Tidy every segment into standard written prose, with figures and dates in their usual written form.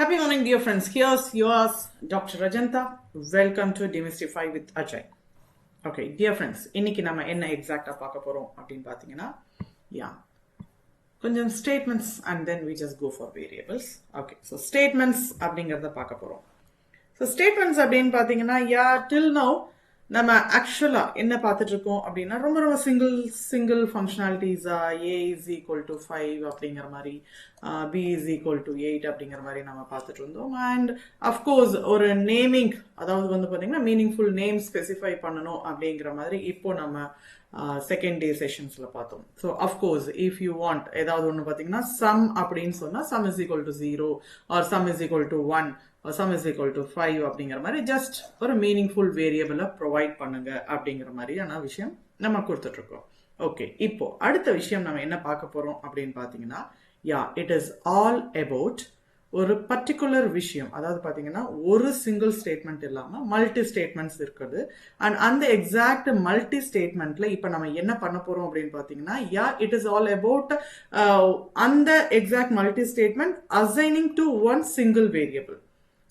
Happy morning, dear friends. Here's yours, Dr. Rajanta. Welcome to Demystify with Ajay. Okay, dear friends, இன்னைக்கு நம்ம என்ன எக்ஸாக்டா பார்க்க போறோம் அப்படின்னு பாத்தீங்கன்னா, கொஞ்சம் statements and then we just go for variables. Okay, so statements அப்படிங்கறத பார்க்க போறோம். So statements அப்படின்னு பாத்தீங்கன்னா, till now நம்ம ஆக்சுவலா என்ன பார்த்துட்டு இருக்கோம் அப்படின்னா ரொம்ப single functionalities a is equal to 5 அப்படிங்கிற மாதிரி b is equal to 8 அப்படிங்கிற மாதிரி நம்ம பார்த்துட்டு இருந்தோம். அண்ட் அஃப்கோர்ஸ் ஒரு நேமிங், அதாவது வந்து பார்த்தீங்கன்னா மீனிங்ஃபுல் நேம் ஸ்பெசிஃபை பண்ணணும் அப்படிங்கிற மாதிரி இப்போ நம்ம செகண்ட் டே செஷன்ஸ்ல பார்த்தோம். So of course if you want ஏதாவது ஒன்று பார்த்தீங்கன்னா சம் அப்படின்னு சொன்னால் sum is equal to 0 or sum is equal to 1 sum is equal to 5 அப்படிங்கிற மாதிரி ஜஸ்ட் ஒரு மீனிங்ஃபுல் வேரியபிளை ப்ரொவைட் பண்ணுங்க அப்படிங்கிற மாதிரியான விஷயம் நம்ம கொடுத்துட்டு இருக்கோம். ஓகே, இப்போ அடுத்த விஷயம் நம்ம என்ன பார்க்க போறோம் அப்படின்னு பார்த்தீங்கன்னா, இட் இஸ் ஆல் அபவுட் ஒரு பர்டிகுலர் விஷயம். அதாவது பார்த்தீங்கன்னா ஒரு சிங்கிள் ஸ்டேட்மெண்ட் இல்லாமல் மல்டி ஸ்டேட்மெண்ட்ஸ் இருக்குது. அண்ட் அந்த எக்ஸாக்ட் மல்டி ஸ்டேட்மெண்ட்ல இப்போ நம்ம என்ன பண்ண போறோம் அப்படின்னு பார்த்தீங்கன்னா, இட் இஸ் ஆல் அபவுட் அந்த exact multi statement assigning to one single variable.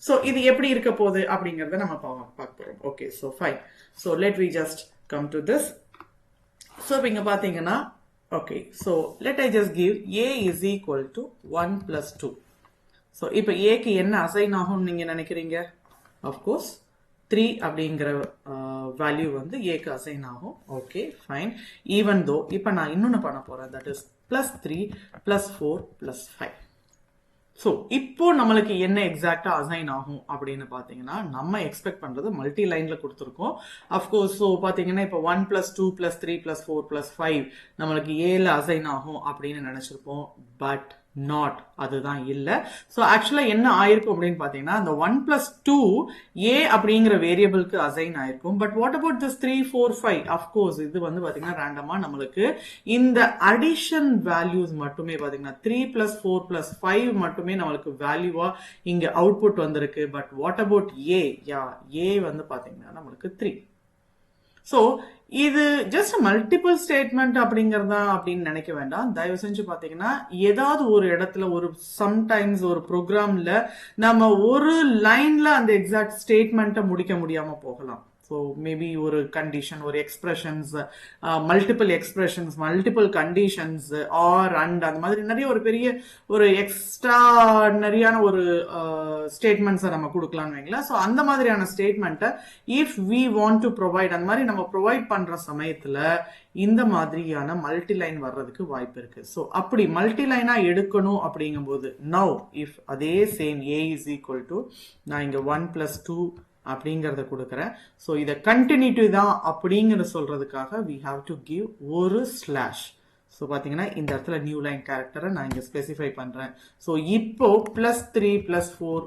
So இது எப்படி இருக்க போகுது அப்படிங்கிறத நம்ம பார்க்க போறோம். Okay, so fine. So let we just come to this. So இப்போ இங்க பாத்தீங்கன்னா, okay, so let I just give a is equal to 1 plus 2. So இப்போ ஏக்கு என்ன அசைன் ஆகும்னு நீங்க நினைக்கிறீங்க? அஃப்கோர்ஸ் 3 அப்படிங்கிற வேல்யூ வந்து ஏக்கு அசைன் ஆகும். Okay, fine. ஈவன் தோ இப்போ நான் இன்னொன்று பண்ண போறேன், தட் இஸ் +3 +4 +5. ஸோ இப்போ நம்மளுக்கு என்ன எக்ஸாக்டா அசைன் ஆகும் அப்படின்னு பாத்தீங்கன்னா, நம்ம எக்ஸ்பெக்ட் பண்றது மல்டி லைன்ல கொடுத்துருக்கோம். அஃப்கோர்ஸ் ஸோ பாத்தீங்கன்னா இப்போ 1 + 2 + 3 + 4 + 5 நம்மளுக்கு ஏல அசைன் ஆகும் அப்படின்னு நினைச்சிருப்போம். பட் நாட், அதுதான் இல்ல. ஸோ ஆக்சுவலா என்ன ஆயிருக்கும் அப்படின்னு பாத்தீங்கன்னா, அந்த 1 + 2 a அப்படிங்கிற வேரியபிளுக்கு அசைன் ஆயிருக்கும். But what about this 3 4 5? Of course இது வந்து பாத்தீங்கன்னா ரேண்டமா நம்மளுக்கு இந்த அடிஷன் வேல்யூஸ் மட்டுமே பாத்தீங்கன்னா 3 + 4 + 5 மட்டுமே நம்மளுக்கு வேல்யூவா இங்க அவுட்புட் வந்திருக்கு. But what about a? a வந்து பாத்தீங்கன்னா நம்மளுக்கு 3. ஸோ இது ஜஸ்ட் மல்டிபிள் ஸ்டேட்மெண்ட் அப்படிங்கறதா அப்படின்னு நினைக்க வேண்டாம். தயவு செஞ்சு பாத்தீங்கன்னா ஏதாவது ஒரு இடத்துல ஒரு சம்டைம்ஸ் ஒரு ப்ரோக்ராம்ல நம்ம ஒரு லைன்ல அந்த எக்ஸாக்ட் ஸ்டேட்மெண்ட்டை முடிக்க முடியாம போகலாம். ஸோ மேபி ஒரு கண்டிஷன், ஒரு expressions, multiple expressions, multiple conditions, or and அந்த மாதிரி நிறைய ஒரு பெரிய ஒரு எக்ஸ்ட்ரா நிறையான ஒரு ஸ்டேட்மெண்ட்ஸை நம்ம கொடுக்கலாம்னு வைங்களா. ஸோ அந்த மாதிரியான ஸ்டேட்மெண்ட்டை if we want to provide, அந்த மாதிரி நம்ம ப்ரொவைட் பண்ற சமயத்துல இந்த மாதிரியான மல்டி லைன் வர்றதுக்கு வாய்ப்பு இருக்கு. ஸோ அப்படி மல்டி லைனா எடுக்கணும் அப்படிங்கும்போது நவ் இஃப் அதே same a is equal to நான் இங்க 1 + 2 அப்படிங்கறத கொடுக்கறேன். ஸோ இதை கண்டினியூட்டி தான் அப்படிங்கிற சொல்றதுக்காக we have to give ஒரு ஸ்லாஷ். ஸோ பாத்தீங்கன்னா இந்த இடத்துல நியூ லைன் கேரக்டரை நான் இங்க ஸ்பெசிஃபை பண்றேன். ஸோ இப்போ +3 +4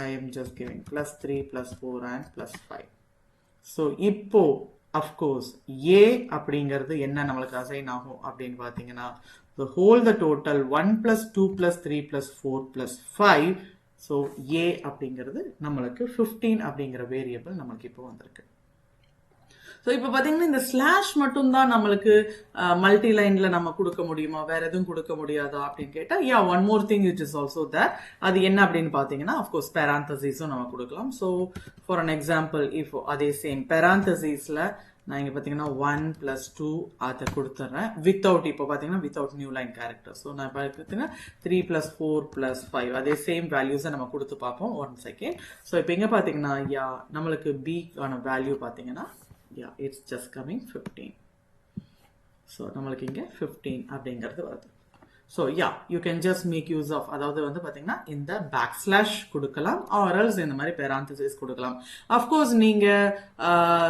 I am just giving +3 +4 and +5. So இப்போ அஃப்கோர்ஸ் a அப்படிங்கிறது என்ன நம்மளுக்கு அசைன் ஆகும் அப்படின்னு பாத்தீங்கன்னா, the whole the total 1 + 2 + 3 + 4 + 5. So a அப்படிங்கிறது நம்மளுக்கு 15 அப்படிங்கிற வேரியபிள் நம்மளுக்கு இப்போ வந்திருக்கு. ஸோ இப்போ பார்த்தீங்கன்னா இந்த ஸ்லாஷ் மட்டும்தான் நம்மளுக்கு மல்டி லைன்ல நம்ம கொடுக்க முடியுமா, வேற எதுவும் கொடுக்க முடியாதா அப்படின்னு கேட்டால் one more thing it is also there. அது என்ன அப்படின்னு பார்த்தீங்கன்னா, அஃப்கோர்ஸ் பேராந்தசிஸும் நம்ம கொடுக்கலாம். ஸோ ஃபார் அன் எக்ஸாம்பிள் இப்போ அதே சேம் பேராந்தசிஸ்ல நான் இங்க பாத்தீங்கன்னா 1 + 2 அதை கொடுத்துறேன் வித்தவுட், இப்போ பாத்தீங்கன்னா without new line character. So நான் பார்த்தீங்கன்னா 3 + 4 + 5 அதே சேம் வேல்யூஸை நம்ம கொடுத்து பார்ப்போம். 1 செகண்ட். ஸோ இப்போ இங்க பாத்தீங்கன்னா நம்மளுக்கு b-க்கான வேல்யூ பாத்தீங்கன்னா இட்ஸ் ஜஸ்ட் கமிங் 15. ஸோ நம்மளுக்கு இங்க 15 அப்படிங்கிறது வருது. So you can just make use of, அதாவது வந்து பாத்தீங்கன்னா இந்த பேக்ஸ்லாஷ் கொடுக்கலாம், ஆர்எல்ஸ் இந்த மாதிரி பேராந்தசிஸ் கொடுக்கலாம். அஃப்கோர்ஸ் நீங்க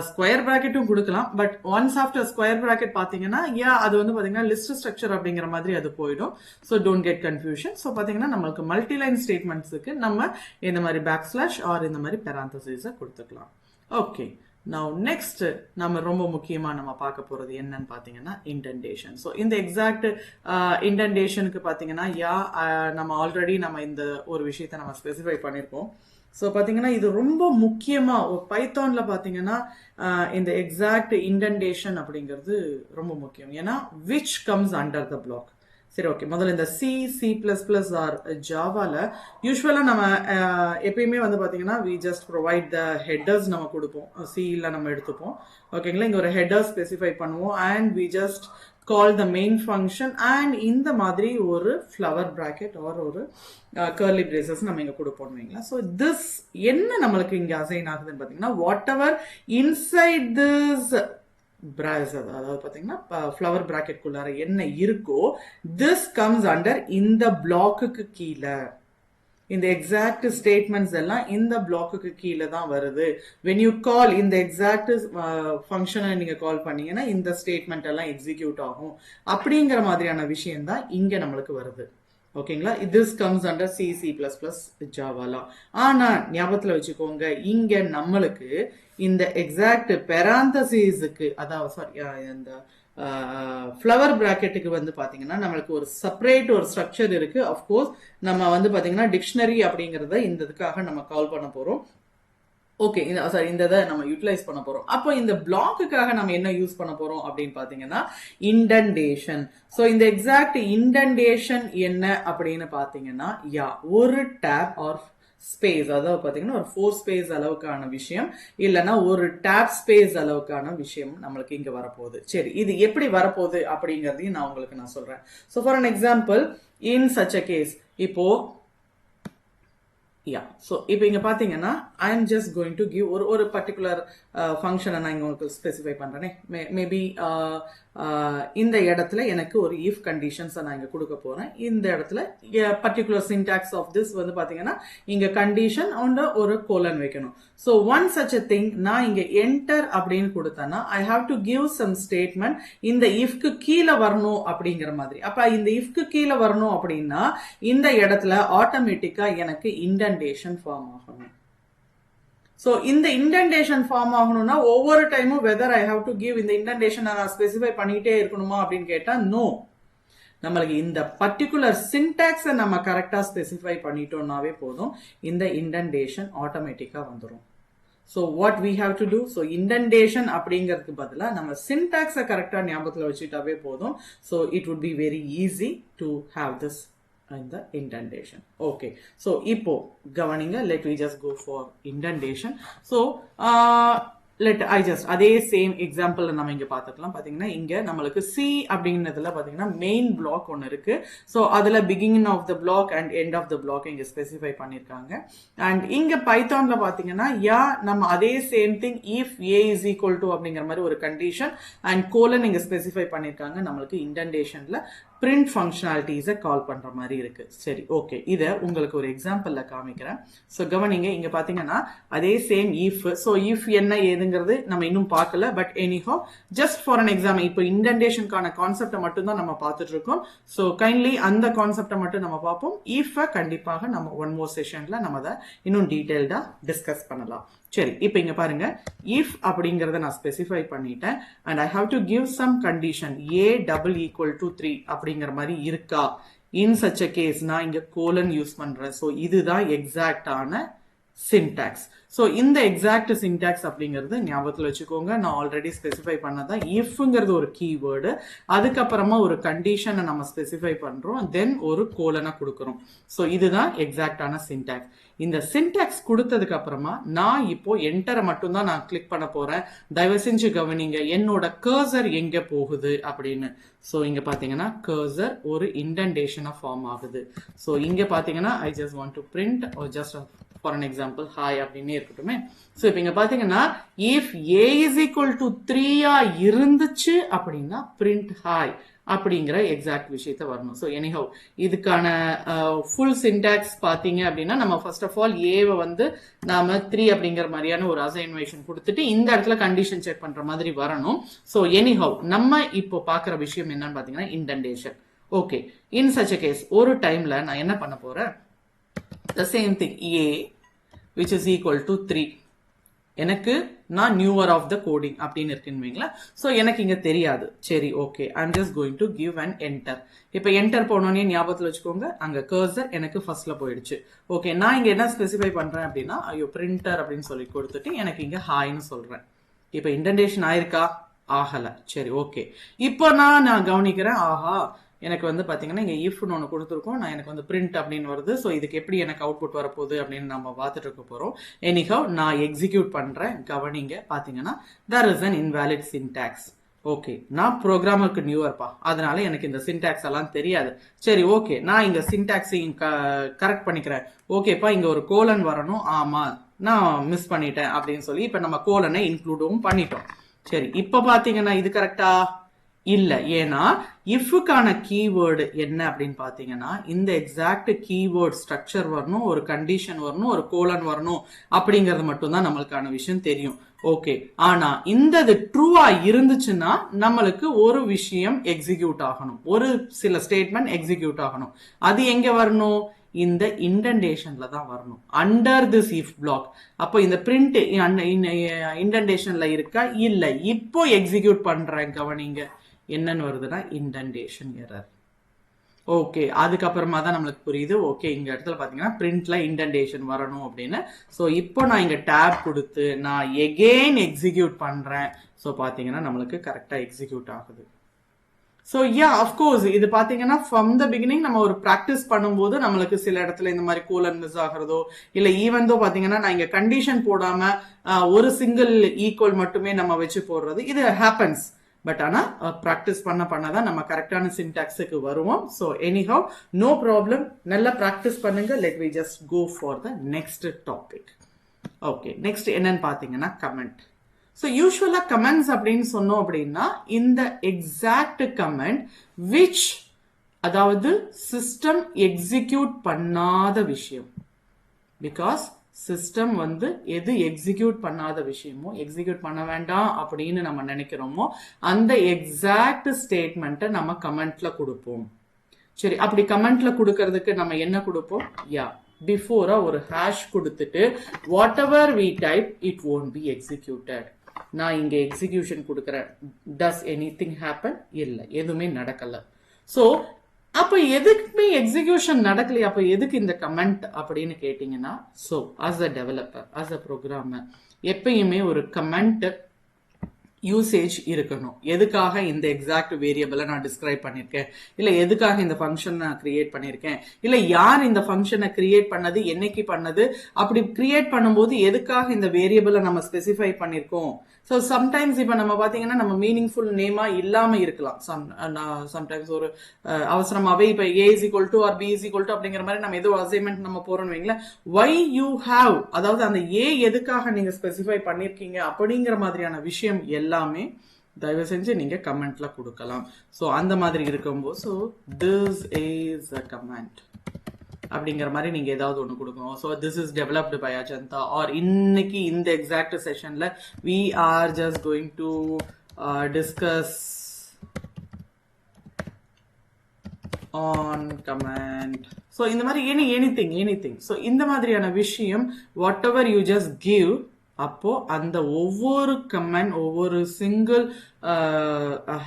ஸ்கொயர் பிராக்கெட்டும் கொடுக்கலாம். But once after square bracket பாத்தீங்கன்னா அது வந்து பாத்தீங்கன்னா லிஸ்ட் ஸ்ட்ரக்சர் அப்படிங்கிற மாதிரி அது போயிடும். So don't get confusion. So பாத்தீங்கன்னா நம்மளுக்கு மல்டி லைன் ஸ்டேட்மெண்ட்ஸுக்கு நம்ம இந்த மாதிரி பேக்ஸ்லாஷ் ஆர் இந்த மாதிரி பேராந்தசிஸை கொடுத்துக்கலாம். ஓகே, now next நம்ம ரொம்ப முக்கியமா நம்ம பார்க்க போறது என்னன்னு பாத்தீங்கன்னா இன்டென்டேஷன். ஸோ இந்த எக்ஸாக்ட் இன்டென்டேஷனுக்கு பாத்தீங்கன்னா நம்ம ஆல்ரெடி நம்ம இந்த ஒரு விஷயத்தை நம்ம ஸ்பெசிஃபை பண்ணிருக்கோம். ஸோ பாத்தீங்கன்னா இது ரொம்ப முக்கியமா பைத்தான்ல பாத்தீங்கன்னா இந்த எக்ஸாக்ட் இன்டென்டேஷன் அப்படிங்கிறது ரொம்ப முக்கியம். ஏன்னா which comes under the block. சரி, ஓகே. முதல்ல இந்த C C plus plus or ஜாவால யூஸ்வலா நம்ம எப்பயுமே வந்து பாத்தீங்கன்னா we just provide the headers நம்ம கொடுப்போம். சில நம்ம எடுத்துப்போம். ஓகேங்களா, இங்க ஒரு ஹெட்டர் ஸ்பெசிஃபை பண்ணுவோம் and we just call the main function and இந்த மாதிரி ஒரு ஃப்ளவர் பிராக்கெட் ஆர் ஒரு கர்லி பிரேசஸ் நம்ம இங்க கொடுப்போம் வைங்களா. ஸோ திஸ் என்ன நம்மளுக்கு இங்க அசைன் ஆகுதுன்னு பாத்தீங்கன்னா வாட் எவர் இன்சைட் திஸ் அதாவது பாத்தீங்கன்னா ஃப்ளவர் பிராக்கெட் குள்ளார என்ன இருக்கோ திஸ் கம்ஸ் அண்டர் இந்த பிளாக்குக்கு கீழே. இந்த எக்ஸாக்ட் ஸ்டேட்மெண்ட்ஸ் எல்லாம் இந்த பிளாக்குக்கு கீழே தான் வருது. வென் யூ கால் இந்த எக்ஸாக்ட் ஃபங்க்ஷனை நீங்க கால் பண்ணீங்கன்னா இந்த ஸ்டேட்மெண்ட் எல்லாம் எக்ஸிக்யூட் ஆகும். அப்படிங்கிற மாதிரியான விஷயம் தான் இங்க நம்மளுக்கு வருது. ஓகேங்களா, this comes under C C plus plus ஜாவாலாம். ஆனா ஞாபகத்துல வச்சுக்கோங்க, இங்க நம்மளுக்கு இந்த எக்ஸாக்ட் பெராந்தசிஸுக்கு அதாவது சாரி இந்த ஃப்ளவர் பிராக்கெட்டுக்கு வந்து பாத்தீங்கன்னா நம்மளுக்கு ஒரு செப்பரேட் ஒரு ஸ்ட்ரக்சர் இருக்கு. அஃப்கோர்ஸ் நம்ம வந்து பாத்தீங்கன்னா டிக்ஷனரி அப்படிங்கறத இந்த இதுக்காக நம்ம கால் பண்ண போறோம். ஓகே, சாரி இந்த இதை நம்ம யூட்டிலைஸ் பண்ண போறோம். அப்போ இந்த பிளாக்குக்காக நம்ம என்ன யூஸ் பண்ண போறோம் அப்படின்னு பாத்தீங்கன்னா இண்டென்டேஷன். ஸோ இந்த எக்ஸாக்ட் இண்டென்டேஷன் என்ன அப்படின்னு பாத்தீங்கன்னா ஒரு டேப் ஆர் ஸ்பேஸ், அதாவது பாத்தீங்கன்னா ஒரு 4 ஸ்பேஸ் அளவுக்கான விஷயம் இல்லைன்னா ஒரு டேப் ஸ்பேஸ் அளவுக்கான விஷயம் நம்மளுக்கு இங்க வரப்போகுது. சரி, இது எப்படி வரப்போகுது அப்படிங்கறதையும் நான் உங்களுக்கு சொல்றேன். So for an example in such a case, இப்போ ஸோ இப்போ இங்க பாத்தீங்கன்னா I am just going to give ஒரு பர்டிகுலர் ஃபங்க்ஷனை நான் இங்க உங்களுக்கு ஸ்பெசிஃபை பண்றேனே. மேபி இந்த இடத்துல எனக்கு ஒரு இஃப் கண்டிஷன்ஸை நான் இங்க கொடுக்க போறேன். இந்த இடத்துல பர்டிகுலர் சின்டாக்ஸ் ஆஃப் திஸ் வந்து பாத்தீங்கன்னா இங்க கண்டிஷன் அண்ட் ஒரு கோலன் வைக்கணும். So one such a thing நான் இங்க என்டர் அப்படின்னு கொடுத்தேன்னா I have to give some statement இந்த இஃப்க்கு கீழே வரணும் அப்படிங்கிற மாதிரி. அப்ப இந்த இஃப்க்கு கீழே வரணும் அப்படின்னா இந்த இடத்துல ஆட்டோமேட்டிக்கா எனக்கு இண்டென்டேஷன் ஃபார்ம் ஆகணும். ஸோ இந்த இண்டென்டேஷன் ஃபார்ம் ஆகணும்னா ஒவ்வொரு டைமும் whether I have to give இந்த இண்டென்டேஷன் நான் ஸ்பெசிஃபை பண்ணிட்டே இருக்கணுமா அப்படின்னு கேட்டா நோ. நம்மளுக்கு இந்த பர்டிகுலர் சின்டாக்ஸை நம்ம கரெக்டா ஸ்பெசிஃபை பண்ணிட்டோம்னாவே போதும், இந்த இண்டென்டேஷன் ஆட்டோமேட்டிக்கா வந்துடும். So what we have to do, so indentation அப்படிங்கிறதுக்கு பதிலாக நம்ம சின்டாக்ஸை கரெக்டாக ஞாபகத்தில் வச்சுட்டாவே போதும். So it would be very easy to have this in the indentation. Okay, so இப்போ கவனிங்க, let me just go for indentation. So அதே சேம் எக்ஸாம்பிள் நம்ம இங்க பாத்துக்கலாம். பாத்தீங்கன்னா இங்க நம்மளுக்கு சி அப்படிங்கிறதுல பாத்தீங்கன்னா மெயின் பிளாக் ஒன்னு இருக்கு. ஸோ அதுல beginning of the block and end of the block இங்க ஸ்பெசிஃபை பண்ணிருக்காங்க. அண்ட் இங்க பைத்தான்ல பாத்தீங்கன்னா நம்ம அதே same thing if A is equal to அப்படிங்கிற மாதிரி ஒரு கண்டிஷன் அண்ட் கோலன் இங்க ஸ்பெசிஃபை பண்ணிருக்காங்க. நம்மளுக்கு இண்டென்டேஷன்ல பிரிண்ட் ஃபங்க்ஷனாலிட்டிஸை கால் பண்ற மாதிரி இருக்கு. சரி, ஓகே, இதை உங்களுக்கு ஒரு எக்ஸாம்பிள்ல காமிக்கிறேன். ஸோ கவனிங்க, இங்க பாத்தீங்கன்னா அதே சேம் இஃப். ஸோ இஃப் என்ன ஏதுங்கிறது நம்ம இன்னும் பார்க்கல, but anyhow just for an example இப்போ இண்டென்டேஷனுக்கான கான்செப்டை மட்டும் தான் நம்ம பார்த்துட்டு இருக்கோம். ஸோ கைண்ட்லி அந்த கான்செப்டை மட்டும் நம்ம பார்ப்போம். இஃப் கண்டிப்பாக நம்ம ஒன் மோர் செஷன்ல நம்ம அதை இன்னும் டீடைல்டா டிஸ்கஸ் பண்ணலாம். சரி, இப்போ இங்க பாருங்க, இஃப் அப்படிங்கறத நான் ஸ்பெசிஃபை பண்ணிட்டேன் and I have to give some condition a double equal to 3 அப்படிங்கிற மாதிரி இருக்கா. இன் சச் அ கேஸ் நான் இங்க கோலன் யூஸ் பண்றேன். ஸோ இதுதான் எக்ஸாக்டான சின்டாக்ஸ். ஸோ இந்த எக்ஸாக்ட் சின்டாக்ஸ் அப்படிங்கிறது ஞாபகத்தில் வச்சுக்கோங்க, நான் ஆல்ரெடி ஸ்பெசிஃபை பண்ணதான். இஃப்ங்கிறது ஒரு கீவேர்டு, அதுக்கப்புறமா ஒரு கண்டிஷனை நம்ம ஸ்பெசிஃபை பண்றோம், தென் ஒரு கோலனை கொடுக்குறோம். ஸோ இதுதான் எக்ஸாக்டான சின்டாக்ஸ். இந்த சின்டாக்ஸ் கொடுத்ததுக்கு அப்புறமா நான் இப்போ என்டரை மட்டும் தான் நான் கிளிக் பண்ண போறேன். தயவு செஞ்சு கவனிங்க என்னோட கர்சர் எங்க போகுது அப்படின்னு. ஸோ இங்க பாத்தீங்கன்னா கர்சர் ஒரு இண்டென்டேஷனா ஃபார்ம் ஆகுது. ஸோ இங்க பாத்தீங்கன்னா I just want to print just for an example hi அப்படின்னு இருக்கட்டுமே. ஸோ இப்போ இங்க பாத்தீங்கன்னா if A is equal to 3 இருந்துச்சு அப்படின்னா பிரிண்ட் ஹாய் அப்படிங்கிற எக்ஸாக்ட் விஷயத்த வரணும். ஸோ எனிஹவ் இதுக்கான ஃபுல் சின்டாக்ஸ் பார்த்தீங்க அப்படின்னா நம்ம ஃபர்ஸ்ட் ஆஃப் ஆல் ஏவை வந்து நாம 3 அப்படிங்கிற மாதிரியான ஒரு அசைன்வேஷன் கொடுத்துட்டு இந்த இடத்துல கண்டிஷன் செக் பண்ற மாதிரி வரணும். ஸோ எனிஹவ் நம்ம இப்போ பார்க்குற விஷயம் என்னன்னு பார்த்தீங்கன்னா indentation. Okay, in such a case ஒரு டைம்ல நான் என்ன பண்ண போறேன், the same thing a which is equal to 3. எனக்கு நான் நியூவர் ஆஃப் த கோடிங் அப்படின்னு இருக்குன்னு வைங்களா. ஸோ எனக்கு இங்க தெரியாது. சரி, okay, I am just going to give and enter. இப்போ என்டர் போனோன்னே ஞாபகத்தில் வச்சுக்கோங்க அங்க கர்சர் எனக்கு ஃபர்ஸ்ட்ல போயிடுச்சு. ஓகே, நான் இங்க என்ன ஸ்பெசிஃபை பண்றேன் அப்படின்னா ஐயோ பிரிண்டர் அப்படின்னு சொல்லி கொடுத்துட்டு எனக்கு இங்க ஹாய்னு சொல்றேன். இப்போ இண்டென்டேஷன் ஆயிருக்கா? ஆகல. சரி, ஓகே, இப்போ நான் கவனிக்கிறேன், ஆஹா எனக்கு வந்து பாத்தீங்கன்னா இங்க இஃப்னு ஒன்று கொடுத்துருக்கோம், நான் எனக்கு வந்து பிரிண்ட் அப்படின்னு வருது. ஸோ இதுக்கு எப்படி எனக்கு அவுட்புட் வரப்போகுது அப்படின்னு நம்ம பார்த்துட்டு இருக்க போறோம். எனிஹவ் நான் எக்ஸிக்யூட் பண்றேன், கவனிங்க. பாத்தீங்கன்னா there is an invalid syntax. Okay, நான் ப்ரோக்ராமருக்கு நியூவர்ப்பா, அதனால எனக்கு இந்த சின்டாக்ஸ் எல்லாம் தெரியாது. சரி, ஓகே, நான் இங்க சின்டாக்ஸையும் கரெக்ட் பண்ணிக்கிறேன். ஓகேப்பா, இங்க ஒரு கோலன் வரணும், ஆமா நான் மிஸ் பண்ணிட்டேன் அப்படின்னு சொல்லி இப்ப நம்ம கோலனை இன்க்ளூடும் பண்ணிட்டோம். சரி, இப்ப பாத்தீங்கன்னா இது கரெக்டா இல்ல. ஏன்னா இஃப்கான கீவேர்டு என்ன அப்படின்னு பாத்தீங்கன்னா இந்த எக்ஸாக்ட் கீவேர்ட் ஸ்ட்ரக்சர் வரணும், ஒரு கண்டிஷன் வரணும், ஒரு கோலன் வரணும் அப்படிங்கறது மட்டும் தான் நம்மளுக்கான விஷயம் தெரியும். ஓகே, ஆனா இந்த ட்ரூவா இருந்துச்சுன்னா நம்மளுக்கு ஒரு விஷயம் எக்ஸிக்யூட் ஆகணும், ஒரு சில ஸ்டேட்மெண்ட் எக்ஸிக்யூட் ஆகணும். அது எங்க வரணும்? இந்த இண்டென்டேஷன்ல தான் வரணும், அண்டர் திஸ் இஃப் பிளாக். அப்போ இந்த பிரிண்ட் இண்டென்டேஷன்ல இருக்கா? இல்ல. இப்போ எக்ஸிக்யூட் பண்றேன், கவனிங்க என்னன்னு வருதுன்னா இண்டென்டேஷன் எரர். ஓகே, அதுக்கப்புறமா தான் நம்மளுக்கு புரியுது. ஓகே, இங்க இடத்துல பாத்தீங்கன்னா பிரிண்ட்ல இண்டென்டேஷன் வரணும் அப்படின்னு. ஸோ இப்போ நான் இங்க டேப் கொடுத்து நான் எகெயின் எக்ஸிக்யூட் பண்றேன். ஸோ பாத்தீங்கன்னா நம்மளுக்கு கரெக்டா எக்ஸிக்யூட் ஆகுது. ஸோ அஃப்கோர்ஸ் இது பாத்தீங்கன்னா ஃப்ரம் த பிகினிங் நம்ம ஒரு ப்ராக்டிஸ் பண்ணும்போது நம்மளுக்கு சில இடத்துல இந்த மாதிரி கோலன் மிஸ் ஆகிறதோ இல்ல ஈவன் தோ பாத்தீங்கன்னா நான் இங்க கண்டிஷன் போடாம ஒரு சிங்கிள் ஈக்குவல் மட்டுமே நம்ம வச்சு போடுறது, இது ஹேப்பன்ஸ். பட் ஆனா ப்ராக்டிஸ் பண்ணதான் நம்ம கரெக்டான சின்டாக்ஸுக்கு வருவோம். ஸோ எனிஹவ் நோ ப்ராப்ளம், நல்லா ப்ராக்டிஸ் பண்ணுங்க. Let we just go for the next topic. Okay, next என்னன்னு பாத்தீங்கன்னா கமெண்ட். ஸோ யூஸ்வலா கமெண்ட்ஸ் அப்படின்னு சொன்னோம் அப்படின்னா இந்த எக்ஸாக்ட் கமெண்ட் விச், அதாவது சிஸ்டம் எக்ஸிக்யூட் பண்ணாத விஷயம். பிகாஸ் சிஸ்டம் வந்து எது எக்ஸிக்யூட் பண்ணாத விஷயமோ, எக்ஸிக்யூட் பண்ண வேண்டாம் அப்படின்னு நம்ம நினைக்கிறோமோ அந்த எக்ஸாக்ட் ஸ்டேட்மெண்ட்டை நம்ம கமெண்ட்ல கொடுப்போம். சரி, அப்படி கமெண்ட்ல கொடுக்கறதுக்கு நம்ம என்ன கொடுப்போம்? பிஃபோரா ஒரு ஹேஷ் கொடுத்துட்டு what ever we type it won't be executed. நான் இங்க எக்ஸிகியூஷன் கொடுக்கறேன். டஸ் எனிதிங் ஹேப்பன்? இல்ல, எதுவுமே நடக்கல. சோ அப்ப எதுக்குமே எக்ஸிகியூஷன் நடக்கலையா? அப்ப எதுக்கு இந்த கமெண்ட் அப்படின்னு கேட்டீங்கன்னா, so as a developer, as a programmer, எப்பயுமே ஒரு கமெண்ட் யூசேஜ் இருக்கணும். எதுக்காக இந்த எக்ஸாக்ட் வேரியபிளை நான் டிஸ்கிரைப் பண்ணிருக்கேன், இல்ல எதுக்காக இந்த ஃபங்க்ஷன் நான் கிரியேட் பண்ணிருக்கேன், இல்ல யார் இந்த ஃபங்க்ஷனை கிரியேட் பண்ணது, என்னைக்கு பண்ணது, அப்படி கிரியேட் பண்ணும்போது எதுக்காக இந்த வேரியபிளை நம்ம ஸ்பெசிஃபை பண்ணிருக்கோம். ஸோ சம்டைம்ஸ் இப்போ நம்ம பார்த்தீங்கன்னா நம்ம மீனிங்ஃபுல் நேமா இல்லாம இருக்கலாம். சம்டைம்ஸ் ஒரு அவசரமாவே இப்போ A is equal to or B is equal to அப்படிங்கிற மாதிரி நம்ம ஏதோ அசைன்மெண்ட் நம்ம போறோம்னு வைங்களேன். why you have, அதாவது அந்த A எதுக்காக நீங்க ஸ்பெசிஃபை பண்ணிருக்கீங்க அப்படிங்கிற மாதிரியான விஷயம் எல்லாமே தயவு செஞ்சு நீங்க கமெண்ட்ல கொடுக்கலாம். ஸோ அந்த மாதிரி இருக்கும்போது so this is a comment அப்படிங்கிற மாதிரி நீங்க ஏதாவது ஒன்று கொடுக்கணும். So this is developed by Ajantha, or இன்னைக்கு இந்த எக்ஸாக்ட் செஷன்ல we are just going to discuss on comment. So இந்த மாதிரி எனிதிங். ஸோ இந்த மாதிரியான விஷயம் whatever you just give, அப்போ அந்த ஒவ்வொரு கமெண்ட், ஒவ்வொரு சிங்கிள்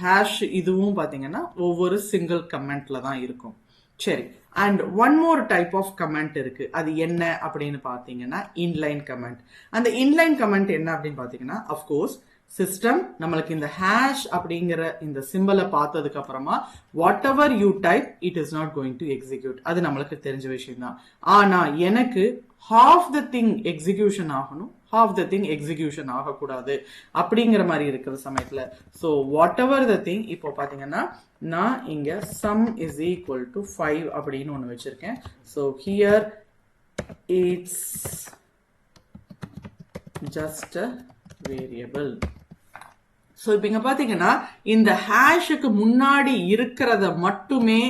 ஹேஷ் இதுவும் பாத்தீங்கன்னா ஒவ்வொரு சிங்கிள் கமெண்ட்ல தான் இருக்கும். சரி, and one more type of comment இருக்கு. அது என்ன அப்படின்னு பாத்தீங்கன்னா இன்லைன் கமெண்ட். அந்த இன்லைன் கமெண்ட் என்ன அப்படின்னு பாத்தீங்கன்னா, அஃப்கோர்ஸ் சிஸ்டம் நம்மளுக்கு இந்த ஹேஷ் அப்படிங்கிற இந்த சிம்பிளை பார்த்ததுக்கு அப்புறமா what ever you type it is not going to execute. அது நம்மளுக்கு தெரிஞ்ச விஷயம் தான். ஆனா எனக்கு half the thing எக்ஸிக்யூஷன் ஆகணும், half the thing எக்ஸிக்யூஷன் ஆகக்கூடாது அப்படிங்கிற மாதிரி இருக்கிற சமயத்துல so what ever the thing, இப்போ பாத்தீங்கன்னா நான் இங்க sum is equal to 5 அப்படின்னு ஒன்று வச்சிருக்கேன். So here it's just a variable. So இப்போ இங்க பாத்தீங்கன்னா இந்த ஹேஷுக்கு முன்னாடி இருக்கிறத மட்டுமே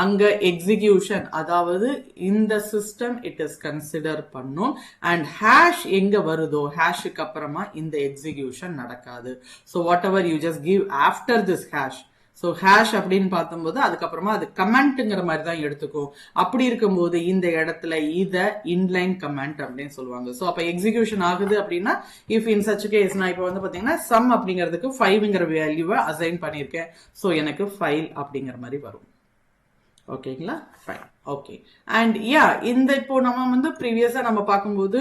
அங்க எக்ஸிகியூஷன், அதாவது இந்த சிஸ்டம் இட் இஸ் கன்சிடர் பண்ணும். அண்ட் ஹேஷ் எங்க வருதோ ஹேஷுக்கு அப்புறமா இந்த எக்ஸிகியூஷன் நடக்காது. So what ever you just give after this hash, so hash அப்படின்னு பார்க்கும்போது அதுக்கப்புறமா அது கமெண்ட்ங்கிற மாதிரி தான் எடுத்துக்கும். அப்படி இருக்கும்போது இந்த இடத்துல இத இன்லைன் கமெண்ட் அப்படின்னு சொல்லுவாங்க. ஸோ அப்போ எக்ஸிகியூஷன் ஆகுது அப்படின்னா இஃப் இன் சச் கேஸ் நான் இப்போ வந்து பார்த்தீங்கன்னா சம் அப்படிங்கிறதுக்கு 5ங்கிற வேல்யூவை அசைன் பண்ணியிருக்கேன். ஸோ எனக்கு 5 அப்படிங்கிற மாதிரி வரும். ஓகேங்களா? ஃபைன். ஓகே அண்ட் யா இந்த இப்போ நம்ம வந்து ப்ரீவியஸா நம்ம பார்க்கும்போது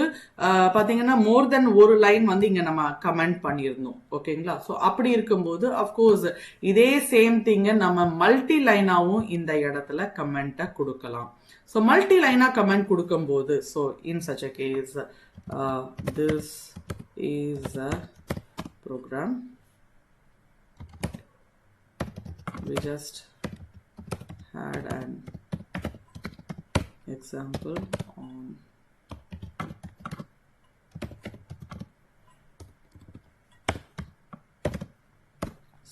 பாத்தீங்கன்னா மோர் தென் ஒரு லைன் வந்து இங்க நம்ம கமெண்ட் பண்ணியிருந்தோம் ஓகேங்களா. ஸோ அப்படி இருக்கும்போது அஃப்கோர்ஸ் இதே சேம் திங்க நம்ம மல்டி லைனாவும் இந்த இடத்துல கமெண்ட்டை கொடுக்கலாம். ஸோ மல்டி லைனா கமெண்ட் கொடுக்கும்போது so in such a case this is a program we just had an example on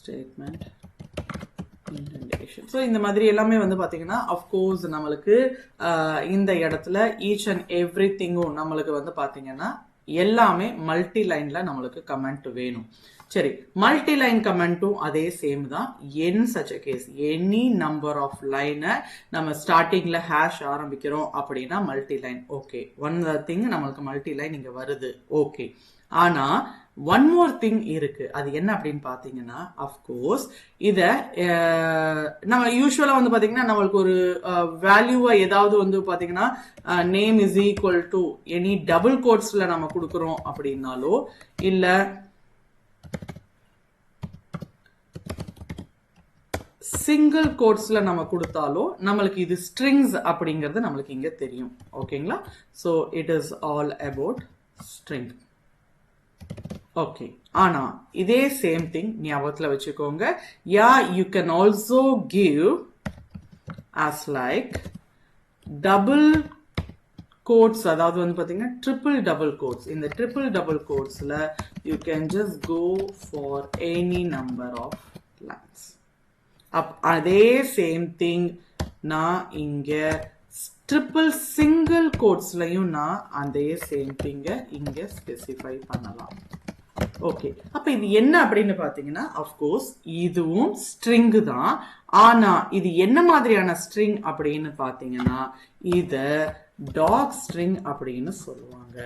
statement indentation. So இந்த மாதிரி எல்லாமே வந்து பார்த்தீங்கன்னா அஃப்கோர்ஸ் நம்மளுக்கு இந்த இடத்துல ஈச் அண்ட் எவ்ரி திங்கும் நம்மளுக்கு வந்து பார்த்தீங்கன்னா எல்லாமே மல்டி லைன்ல நம்மளுக்கு கமெண்ட் வேணும். சரி, மல்டி லைன் கமெண்ட்டும் அதே சேம் தான். In such case any number of லைனை நம்ம ஸ்டார்டிங்ல ஹேஷ் ஆரம்பிக்கிறோம் அப்படின்னா multi line. Okay, one thing நம்மளுக்கு மல்டி லைன் இங்க வருது. ஓகே, ஆனா ஒன் மோர் திங் இருக்கு. அது என்ன அப்படின்னு பாத்தீங்கன்னா அஃப்கோர்ஸ் இத நம்ம யூஸ்வலா வந்து பாத்தீங்கன்னா நம்மளுக்கு ஒரு வேல்யூவை ஏதாவது வந்து பாத்தீங்கன்னா name is equal to any double கோட்ஸ்ல நம்ம கொடுக்குறோம் அப்படின்னாலோ இல்ல சிங்கிள் கோட்ஸ்ல நம்ம கொடுத்தாலோ நம்மளுக்கு இது ஸ்ட்ரிங்ஸ் அப்படிங்கிறது நம்மளுக்கு இங்க தெரியும். ஓகேங்களா. So it is all about string. Okay, ஆனா இதே சேம் திங் ஞாபகத்துல வச்சுக்கோங்க. Yeah you can also give as like double quotes, அதாவது வந்து பாத்தீங்கன்னா ட்ரிபிள் டபுள் கோட்ஸ். இந்த ட்ரிபிள் டபுள் கோட்ஸ்ல you can just go for any number of lines. அதே சேம் திங் நான் இங்க ட்ரிபிள் சிங்கிள் கோட்ஸ்லயும் நான் அதே சேம் திங்க இங்க ஸ்பெசிஃபை பண்ணலாம். ஓகே, அப்ப இது என்ன அப்படின்னு பாத்தீங்கன்னா அஃப்கோர்ஸ் இதுவும் ஸ்ட்ரிங் தான். ஆனா இது என்ன மாதிரியான ஸ்ட்ரிங் அப்படின்னு பாத்தீங்கன்னா இத டாக் ஸ்ட்ரிங் அப்படின்னு சொல்லுவாங்க.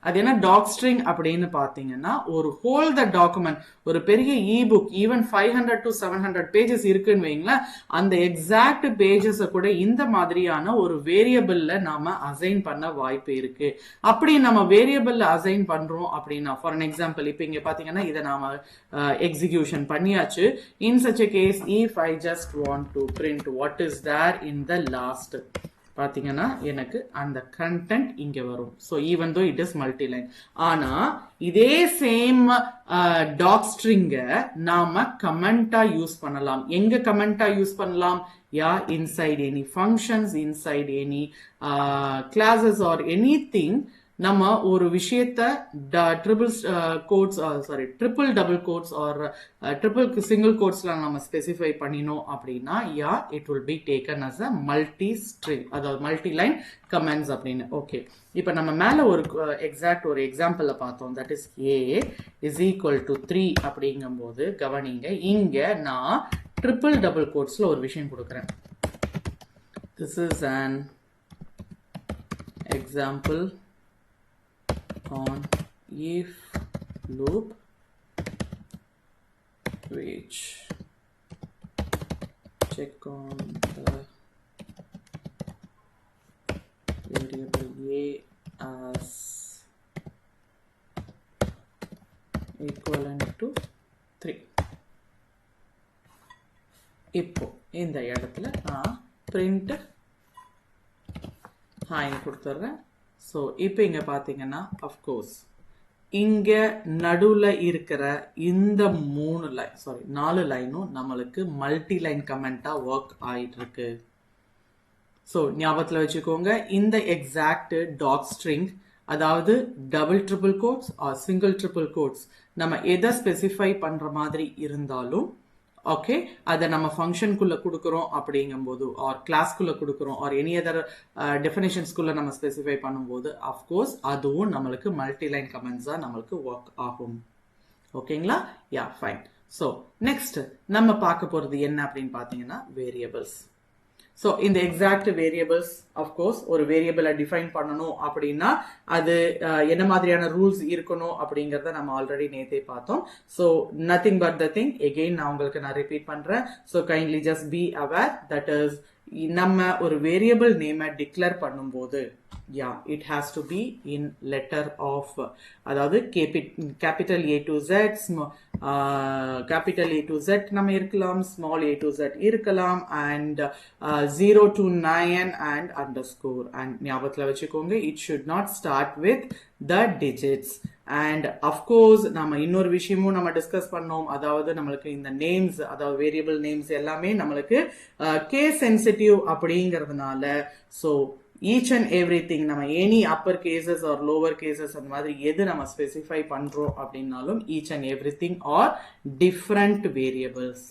அது என்ன டாக் ஸ்ட்ரிங் அப்படின்னு பாத்தீங்கன்னா ஒரு ஹோல் த டாக்குமெண்ட், ஒரு பெரிய இபுக் ஈவன் 500 to 700 பேஜஸ் இருக்குன்னு வைங்களேன், அந்த எக்ஸாக்ட் பேஜஸ் கூட இந்த மாதிரியான ஒரு வேரியபிள்ல நாம அசைன் பண்ண வாய்ப்பு இருக்கு. அப்படி நம்ம வேரியபிள்ல அசைன் பண்றோம் அப்படின்னா ஃபார் அன் எக்ஸாம்பிள் இப்ப இங்க பாத்தீங்கன்னா இதை நாம எக்ஸிகியூஷன் பண்ணியாச்சு. In such a case if I just want to print what is there in the last, பாத்தீங்கன்னா எனக்கு அந்த கண்டென்ட் இங்க வரும். So even though it is multi line, ஆனா இதே சேம் டாக் ஸ்ட்ரிங்க நாம கமெண்டா யூஸ் பண்ணலாம். எங்க கமெண்டா யூஸ் பண்ணலாம்? Yeah inside any functions, inside any classes or any thing. நம்ம ஒரு விஷயத்த triple double quotes or triple single கோட்ஸ்ல நம்ம ஸ்பெசிஃபை பண்ணினோம் அப்படின்னா yeah it will be taken as a multi string, அதாவது மல்டி லைன் கமெண்ட்ஸ் அப்படின்னு. ஓகே, இப்ப நம்ம மேல ஒரு எக்ஸாக்ட் ஒரு எக்ஸாம்பிள் பார்த்தோம். That is a is equal to 3 அப்படிங்கும் போது கவனிங்க, இங்க நான் ட்ரிபிள் டபுள் கோட்ஸ்ல ஒரு விஷயம் கொடுக்குறேன். This is an example on if loop which check on the variable a as equivalent to 3. இப்போ இந்த இடத்துல நான் print ஹாய் கொடுத்துறேன். ஸோ இப்போ இங்க பாத்தீங்கன்னா அஃப்கோர்ஸ் இங்க நடுவுல இருக்கிற இந்த 4 லைனும் நம்மளுக்கு மல்டி லைன் கமெண்டா ஒர்க் ஆயிட்டு இருக்கு. ஸோ ஞாபகத்துல வச்சுக்கோங்க, இந்த எக்ஸாக்ட் டாக் ஸ்ட்ரிங், அதாவது double triple quotes or single triple quotes நம்ம எதை ஸ்பெசிஃபை பண்ற மாதிரி இருந்தாலும் ஓகே, அதை நம்ம ஃபங்க்ஷனுக்குள்ள கொடுக்குறோம் அப்படிங்கும்போது ஆர் கிளாஸ்க்குள்ள கொடுக்குறோம் ஆர் எனி அதர் டெஃபினேஷன்ஸ்குள்ள நம்ம ஸ்பெசிஃபை பண்ணும்போது அஃப்கோர்ஸ் அதுவும் நம்மளுக்கு மல்டி லைன் கமெண்ட்ஸா நம்மளுக்கு ஒர்க் ஆகும். ஓகேங்களா? Yeah fine. ஸோ நெக்ஸ்ட் நம்ம பார்க்க போறது என்ன அப்படின்னு பார்த்தீங்கன்னா வேரியபிள்ஸ். ஸோ இந்த எக்ஸாக்ட் வேரியபிள்ஸ் அஃப்கோர்ஸ் ஒரு வேரியபிளை டிஃபைன் பண்ணணும் அப்படின்னா அது என்ன மாதிரியான ரூல்ஸ் இருக்கணும் அப்படிங்கிறத நம்ம ஆல்ரெடி நேத்தே பார்த்தோம். So nothing but the thing again நான் உங்களுக்கு ரிப்பீட் பண்றேன். So kindly just be aware that is நம்ம ஒரு வேரியபிள் நேமை டிக்ளேர் பண்ணும்போது it has to be in letter of, அதாவது capital A to Z, capital A to Z நம்ம இருக்கலாம், small a to Z இருக்கலாம், and 0 to 9 and underscore. And ஞாபகத்துல வச்சுக்கோங்க, it should not start with the digits. And of course நம்ம இன்னொரு விஷயமும் நம்ம டிஸ்கஸ் பண்ணோம், அதாவது நம்மளுக்கு இந்த நேம்ஸ், அதாவது வேரியபிள் நேம்ஸ் எல்லாமே நம்மளுக்கு கேஸ் சென்சிட்டிவ் அப்படிங்கிறதுனால, ஸோ each and everything நம்ம any upper cases or lower cases அந்த மாதிரி எது நம்ம ஸ்பெசிஃபை பண்றோம் அப்படின்னாலும் each and everything are different variables.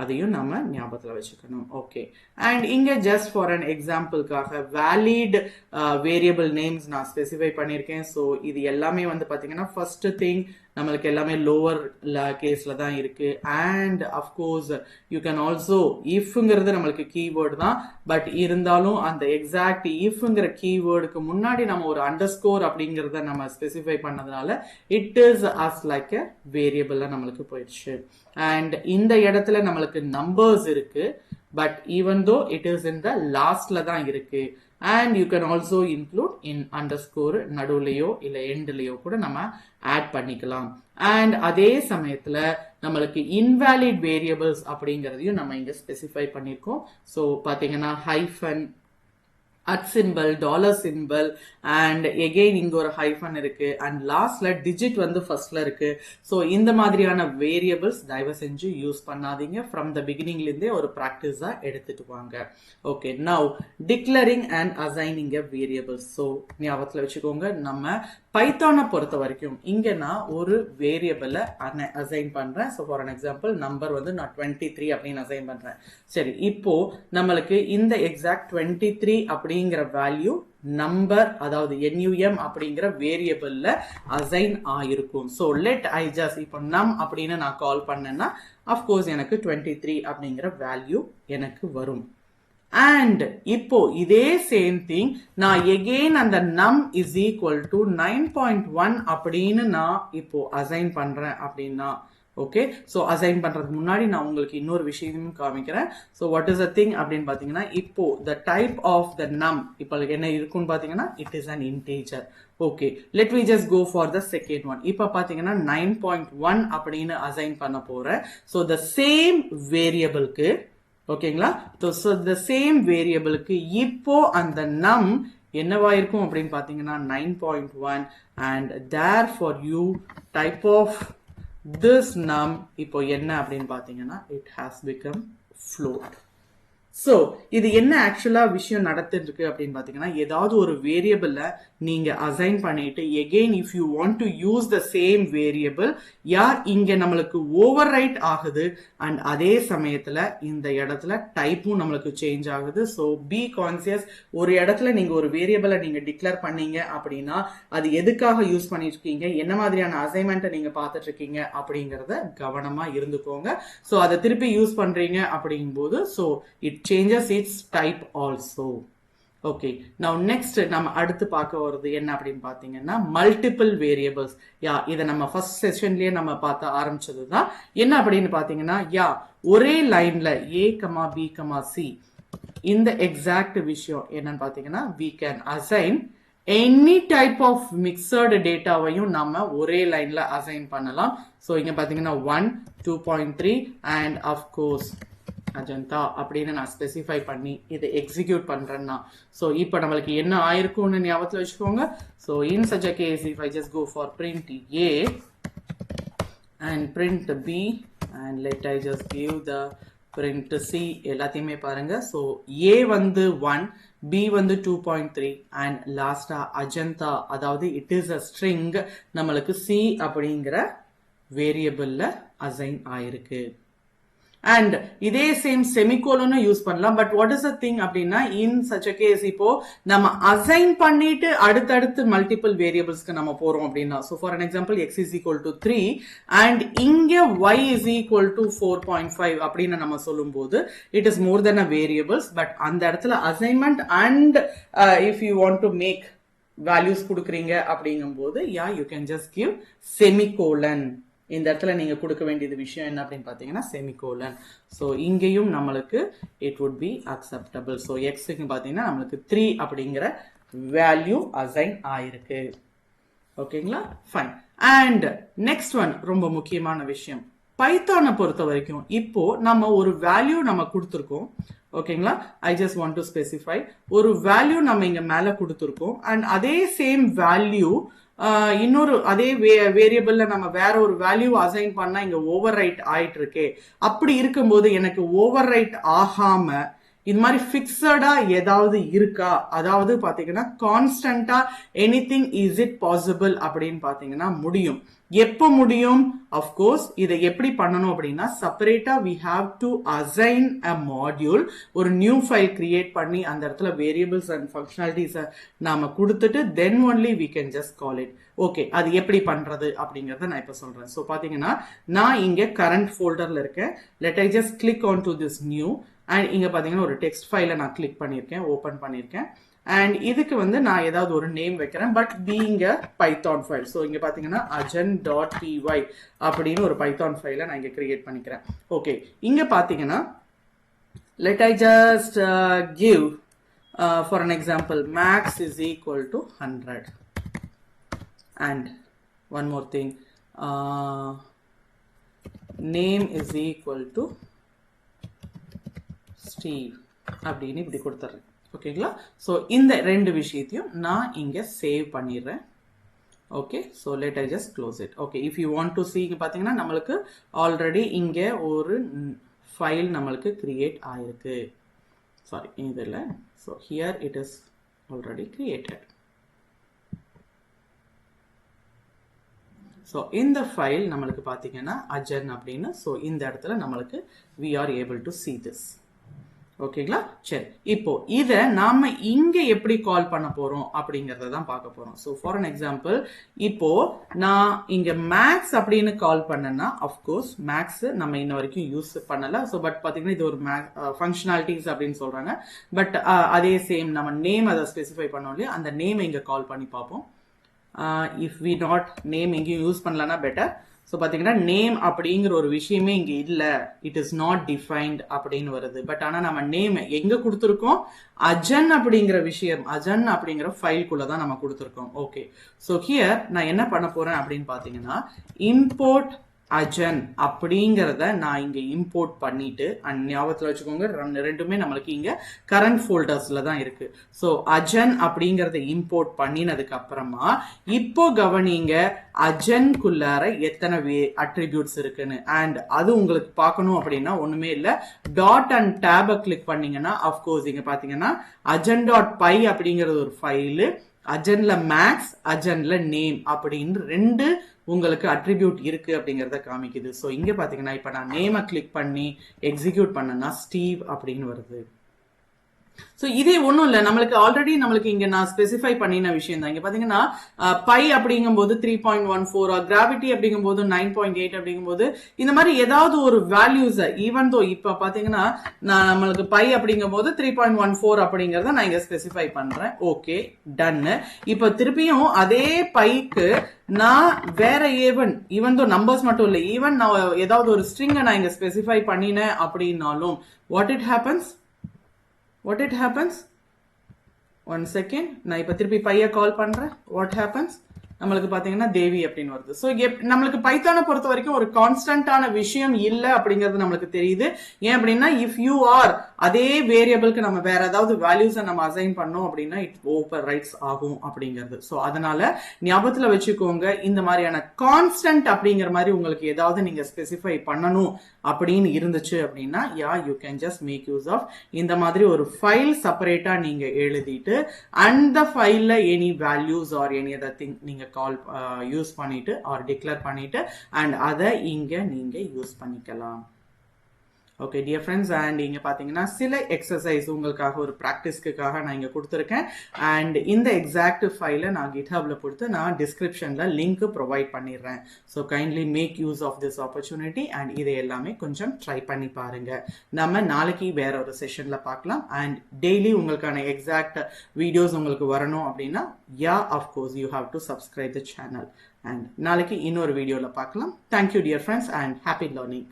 அதையும் நம்ம ஞாபகத்துல வச்சுக்கணும். ஓகே, அண்ட் இங்க ஜஸ்ட் ஃபார் அன் எக்ஸாம்பிள்காக வேலிட் வேரியபிள் நேம்ஸ் நான் ஸ்பெசிஃபை பண்ணியிருக்கேன். ஸோ இது எல்லாமே வந்து பாத்தீங்கன்னா ஃபர்ஸ்ட் திங் நம்மளுக்கு எல்லாமே லோவர் கேஸ்ல தான் இருக்கு. And of course you can also இஃப்ங்கிறது நம்மளுக்கு கீவேர்டு தான், பட் இருந்தாலும் அந்த எக்ஸாக்ட் இஃப்ங்கிற கீவேர்டுக்கு முன்னாடி நம்ம ஒரு அண்டர்ஸ்கோர் அப்படிங்கிறத நம்ம ஸ்பெசிஃபை பண்ணதுனால it is as like a வேரியபிளா நம்மளுக்கு போயிடுச்சு. அண்ட் இந்த இடத்துல நம்மளுக்கு நம்பர்ஸ் இருக்கு, but even though it is in the லாஸ்ட்ல தான் இருக்கு. and you can also include in underscore நடுவுலையோ இல்ல எண்ட்லயோ கூட நம்ம ஆட் பண்ணிக்கலாம். and அதே சமயத்துல நம்மளுக்கு invalid variables அப்படிங்கறதையும் நம்ம இங்க ஸ்பெசிஃபை பண்ணிருக்கோம். சோ பாத்தீங்கன்னா hyphen, at simple, dollar simple, and again இங்க ஒரு ஹைஃபன் இருக்கு, அண்ட் லாஸ்ட்ல டிஜிட் வந்து ஃபர்ஸ்ட்ல இருக்கு. ஸோ இந்த மாதிரியான வேரியபிள்ஸ் தயவு செஞ்சு யூஸ் பண்ணாதீங்க. ஃப்ரம் த பிகினிங்ல இருந்தே ஒரு ப்ராக்டிஸா எடுத்துட்டு வாங்க. Okay, now declaring and assigning variables. So ஞாபகத்துல வச்சுக்கோங்க, நம்ம பைத்தானை பொறுத்த வரைக்கும் இங்க நான் ஒரு வேரியபிளை அசைன் பண்றேன். So for an example number வந்து நான் 23 அப்படின்னு அசைன் பண்றேன். சரி, இப்போ நம்மளுக்கு இந்த எக்ஸாக்ட் 23 அப்படிங்கிற வேல்யூ நம்பர், அதாவது NUM அப்படிங்கிற வேரியபிள்ல அசைன் ஆயிருக்கும். ஸோ லெட் ஐ ஜஸ்ட் இப்போ நம் அப்படின்னு நான் கால் பண்ணேன்னா அஃப்கோர்ஸ் எனக்கு 23 அப்படிங்கிற வேல்யூ எனக்கு வரும். அண்ட் இப்போ இதே சேம் திங் நான் எகெயின் அந்த நம் இஸ் ஈக்குவல் டு 9.1 அப்படின்னு நான் இப்போ அசைன் பண்றேன் அப்படின்னா, ஓகே, ஸோ அசைன் பண்றதுக்கு முன்னாடி நான் உங்களுக்கு இன்னொரு விஷயமும் காமிக்கிறேன். So what is the thing அப்படின்னு பாத்தீங்கன்னா, இப்போ த டைப் ஆஃப் த நம் இப்போ என்ன இருக்குன்னு பாத்தீங்கன்னா it is an integer. Okay, let we just go for the second one. இப்போ பாத்தீங்கன்னா 9.1 அப்படின்னு அசைன் பண்ண போறேன். ஸோ த சேம் வேரியபிளுக்கு, ஓகேங்களா, ஸோ த சேம் வேரியபிளுக்கு இப்போ அந்த நம் என்னவா இருக்கும் அப்படின்னு பாத்தீங்கன்னா 9.1, and therefore you type of this num இப்போ என்ன அப்படின்னு பாத்தீங்கன்னா it has become float. So இது என்ன ஆக்சுவலா விஷயம் நடந்துட்டு இருக்கு அப்படின்னு பாத்தீங்கன்னா, ஏதாவது ஒரு வேரியபிள நீங்க அசைன் பண்ணிட்டு again if you want to use the same variable, இங்க நம்மளுக்கு ஓவர் ரைட் ஆகுது, அண்ட் அதே சமயத்துல இந்த இடத்துல டைப்பும் நம்மளுக்கு சேஞ்ச் ஆகுது. ஸோ பி கான்சியஸ், ஒரு இடத்துல நீங்க ஒரு வேரியபிளை நீங்க டிக்ளேர் பண்ணீங்க அப்படின்னா அது எதுக்காக யூஸ் பண்ணிட்டு இருக்கீங்க, என்ன மாதிரியான அசைன்மெண்ட்டை நீங்க பார்த்துட்டு இருக்கீங்க அப்படிங்கறத கவனமா இருந்துக்கோங்க. ஸோ அதை திருப்பி யூஸ் பண்றீங்க அப்படிங்கும்போது so it changes its type also. Okay, now next நம்ம அடுத்து பார்க்க வருது என்ன அப்படின்னு பாத்தீங்கன்னா மல்டிபிள் வேரியபிள்ஸ். இதை நம்ம ஃபர்ஸ்ட் செஷன்லயே நம்ம பார்த்த ஆரம்பிச்சதுதான். என்ன அப்படின்னு பாத்தீங்கன்னா, ஒரே லைன்ல A, B, C இந்த எக்ஸாக்ட் விஷயம் என்னன்னு பாத்தீங்கன்னா, we can assign any type of mixed டேட்டாவையும் நம்ம ஒரே லைன்ல அசைன் பண்ணலாம். ஸோ இங்க பாத்தீங்கன்னா 1, 2.3 and of course அஜந்தா அப்படின்னு நான் ஸ்பெசிஃபை பண்ணி இதை எக்ஸிக்யூட் பண்றேன்னா, ஸோ இப்போ நம்மளுக்கு என்ன ஆயிருக்கும்னு ஞாபகத்தில் வச்சுக்கோங்க. So in such a case if I just go for print A and print B and let I just give the print C எல்லாத்தையுமே பாருங்க. ஸோ A வந்து 1, B வந்து 2.3 and லாஸ்டா அஜந்தா, அதாவது இட் இஸ் அ ஸ்ட்ரிங், நம்மளுக்கு C அப்படிங்கிற வேரியபிள்ல assign ஆயிருக்கு. And இதே சேம் செமிகோலனும் யூஸ் பண்ணலாம். But what is the thing அப்படின்னா, இன் சச் அ கேஸ் இப்போ நம்ம அசைன் பண்ணிட்டு அடுத்தடுத்து மல்டிபிள் வேரியபிள்ஸ்க்கு நம்ம போறோம் அப்படின்னா, so for an example x is equal to 3 and இங்க y is equal to 4.5 அப்படின்னு நம்ம சொல்லும் போது it is more then a variables. But அந்த இடத்துல assignment and if you want to make values கொடுக்குறீங்க அப்படிங்கும் போது you can just give semicolon. இந்த இடத்துல நீங்க கொடுக்க வேண்டியது விஷயம் என்ன அப்படின்னு பார்த்தீங்கன்னா செமிகோலன். ஸோ இங்கேயும் நம்மளுக்கு it would B acceptable. So எக்ஸுக்கு பார்த்தீங்கன்னா நம்மளுக்கு 3 அப்படிங்கிற வேல்யூ அசைன் ஆயிருக்கு. ஓகேங்களா, ஃபைன். அண்ட் நெக்ஸ்ட் ஒன் ரொம்ப முக்கியமான விஷயம், பைத்தானை பொறுத்த வரைக்கும் இப்போ நம்ம ஒரு வேல்யூ நம்ம கொடுத்துருக்கோம். ஓகேங்களா, I just want to specify ஒரு வேல்யூ நம்ம இங்க மேல கொடுத்துருக்கோம். அண்ட் அதே சேம் வேல்யூ இன்னொரு அதே வேரியபிள்ல நம்ம வேற ஒரு வேல்யூ அசைன் பண்ணா இங்க ஓவர் ரைட் ஆயிட்டு இருக்கே. அப்படி இருக்கும்போது எனக்கு ஓவர் ரைட் ஆகாம இந்த மாதிரி பிக்சடா ஏதாவது இருக்கா, அதாவது பாத்தீங்கன்னா கான்ஸ்டன்டா எனிதிங் இஸ் இட் பாசிபிள் அப்படின்னு பாத்தீங்கன்னா முடியும். எப்போ முடியும்? அஃப்கோர்ஸ் இதை எப்படி பண்ணணும் அப்படின்னா செப்பரேட்டா we have to assign a module, ஒரு நியூ ஃபைல் கிரியேட் பண்ணி அந்த இடத்துல வேரியபிள்ஸ் அண்ட் ஃபங்க்ஷனாலிட்டிஸை நாம கொடுத்துட்டு then only we can just call it. Okay, அது எப்படி பண்றது அப்படிங்கறத நான் இப்ப சொல்றேன். ஸோ பாத்தீங்கன்னா நான் இங்க கரண்ட் ஃபோல்டர்ல இருக்கேன். Let I just click on to this new. And இங்க பாத்தீங்கன்னா ஒரு டெக்ஸ்ட் ஃபைலை நான் கிளிக் பண்ணியிருக்கேன், ஓபன் பண்ணியிருக்கேன். அண்ட் இதுக்கு வந்து நான் ஏதாவது ஒரு நேம் வைக்கிறேன், but being a Python file. So இங்க பாத்தீங்கன்னா agen.py அப்படின்னு ஒரு பைத்தான் ஃபைலை நான் இங்க கிரியேட் பண்ணிக்கிறேன். ஓகே, இங்க பாத்தீங்கன்னா let I just give for an example max is equal to 100. And one more thing, name is equal to Steve அப்படின்னு இப்படி கொடுத்துறேன். ஓகேங்களா, ஸோ இந்த ரெண்டு விஷயத்தையும் நான் இங்க சேவ் பண்ணிடுறேன். Okay, so let I just close it. Okay, if you want to see இங்க பாத்தீங்கன்னா நம்மளுக்கு ஆல்ரெடி இங்க ஒரு ஃபைல் நம்மளுக்கு கிரியேட் ஆயிருக்கு. சாரி, இதில் so here it is already created. So இந்த ஃபைல் நம்மளுக்கு பார்த்தீங்கன்னா அஜன் அப்படின்னு. ஸோ இந்த இடத்துல நம்மளுக்கு we are able to see this. ஓகேங்களா, சரி. இப்போ இதை நாம இங்க எப்படி கால் பண்ண போறோம் அப்படிங்கறத தான் பார்க்க போறோம். ஸோ ஃபார் அன் எக்ஸாம்பிள், இப்போ நான் இங்க மேக்ஸ் அப்படின்னு கால் பண்ணேன்னா அஃப்கோர்ஸ் மேக்ஸ் நம்ம இன்ன வரைக்கும் யூஸ் பண்ணல. ஸோ பட் பாத்தீங்கன்னா இது ஒரு ஃபங்க்ஷனாலிட்டிஸ் அப்படின்னு சொல்றாங்க. பட் அதே சேம் நம்ம நேம் அதை ஸ்பெசிஃபை பண்ணோம் இல்லையா, அந்த நேம் இங்க கால் பண்ணி பார்ப்போம். இஃப் வி நாட் நேம் எங்கேயும் யூஸ் பண்ணலன்னா பெட்டர். ஸோ பார்த்தீங்கன்னா நேம் அப்படிங்கிற ஒரு விஷயமே இங்கே இல்லை, இட் இஸ் நாட் டிஃபைன்ட் அப்படின்னு வருது. பட் ஆனால் நம்ம நேம் எங்கே கொடுத்துருக்கோம்? அஜன் அப்படிங்கிற விஷயம், அஜன் அப்படிங்கிற ஃபைல்குள்ளே தான் நம்ம கொடுத்துருக்கோம். ஓகே, ஸோ ஹியர் நான் என்ன பண்ண போறேன் அப்படின்னு பார்த்தீங்கன்னா இம்போர்ட் அஜன் அப்படிங்கிறத நான் இங்க இம்போர்ட் பண்ணிட்டு, அண்ட் ஞாபகத்தில் வச்சுக்கோங்க ரெண்டுமே நம்மளுக்கு இங்க கரண்ட் ஃபோல்டர்ஸ்ல தான் இருக்கு. ஸோ அஜன் அப்படிங்கறத இம்போர்ட் பண்ணினதுக்கு அப்புறமா இப்போ கவனிங்க அஜன்குள்ளார எத்தனை அட்ரிபியூட்ஸ் இருக்குன்னு. அண்ட் அது உங்களுக்கு பார்க்கணும் அப்படின்னா ஒண்ணுமே இல்லை, டாட் அண்ட் டேபை கிளிக் பண்ணீங்கன்னா அஃப்கோர்ஸ் இங்க பாத்தீங்கன்னா agen.py அப்படிங்கிறது ஒரு ஃபைலு, அஜன்ல மேக்ஸ், அஜன்ல நேம் அப்படின்னு ரெண்டு உங்களுக்கு அட்ரிபியூட் இருக்கு அப்படிங்கறத காமிக்குது. ஸோ இங்க பாத்தீங்கன்னா இப்ப நான் நேமை கிளிக் பண்ணி எக்ஸிக்யூட் பண்ணனா ஸ்டீவ் அப்படின்னு வருது. ஸோ இதே ஒன்றும் இல்லை, நம்மளுக்கு ஆல்ரெடி நம்மளுக்கு இங்க நான் ஸ்பெசிஃபை பண்ணின விஷயம் தான். இங்க பாத்தீங்கன்னா பை அப்படிங்கும்போது 3.14, கிராவிட்டி அப்படிங்கும்போது 9.8 அப்படிங்கும்போது இந்த மாதிரி ஏதாவது ஒரு வேல்யூஸ் ஈவன் தோ இப்ப பாத்தீங்கன்னா நான் நம்மளுக்கு பை அப்படிங்கும்போது 3.14 அப்படிங்கறத நான் இங்க ஸ்பெசிஃபை பண்றேன். ஓகே, டன்னு. இப்ப திருப்பியும் அதே பைக்கு நான் வேற ஈவன் தோ நம்பர்ஸ் மட்டும் இல்லை, ஈவன் நான் ஏதாவது ஒரு ஸ்ட்ரிங்கை நான் இங்க ஸ்பெசிஃபை பண்ணினேன் அப்படின்னாலும் what it happens? One second. நான் இப்ப திருப்பி பைய கால் பண்றேன். What happens? நம்மளுக்கு பாத்தீங்கன்னா தேவி அப்படின்னு வருது. ஸோ நம்மளுக்கு பைத்தானை பொறுத்த வரைக்கும் ஒரு கான்ஸ்டன்டான விஷயம் இல்லை அப்படிங்கிறது நம்மளுக்கு தெரியுது. ஏன் அப்படின்னா இஃப் யூ ஆர் அதே வேரியபிளுக்கு நம்ம வேற ஏதாவது வேல்யூஸை நம்ம அசைன் பண்ணோம் அப்படின்னா இட் ஓவர் ரைட்ஸ் ஆகும் அப்படிங்கிறது. ஸோ அதனால ஞாபகத்துல வச்சுக்கோங்க, இந்த மாதிரியான கான்ஸ்டன்ட் அப்படிங்கிற மாதிரி உங்களுக்கு ஏதாவது நீங்க ஸ்பெசிஃபை பண்ணணும் அப்படின்னு இருந்துச்சு அப்படின்னா you can just make use of இந்த மாதிரி ஒரு ஃபைல் செப்பரேட்டா நீங்க எழுதிட்டு அந்த ஃபைல்ல any values or any other thing நீங்க கால் யூஸ் பண்ணிட்டு ஆர் டிக்ளேர் பண்ணிட்டு அண்ட் அதை இங்க நீங்க யூஸ் பண்ணிக்கலாம். ஓகே டியர் ஃப்ரெண்ட்ஸ், அண்ட் இங்கே பார்த்தீங்கன்னா சில எக்ஸசைஸ் உங்களுக்காக ஒரு ப்ராக்டிஸ்க்காக நான் இங்கே கொடுத்துருக்கேன். அண்ட் இந்த எக்ஸாக்ட் ஃபைலை நான் கிட்ஹப்ல கொடுத்து நான் டிஸ்கிரிப்ஷனில் லிங்க் ப்ரொவைட் பண்ணிடுறேன். So kindly make use of this opportunity and இதை எல்லாமே கொஞ்சம் ட்ரை பண்ணி பாருங்க. நம்ம நாளைக்கு வேற ஒரு செஷனில் பார்க்கலாம். அண்ட் டெய்லி உங்களுக்கான எக்ஸாக்ட் வீடியோஸ் உங்களுக்கு வரணும் அப்படின்னா of course you have to subscribe the channel. And நாளைக்கு இன்னொரு வீடியோவில் பார்க்கலாம். Thank you dear friends and happy learning.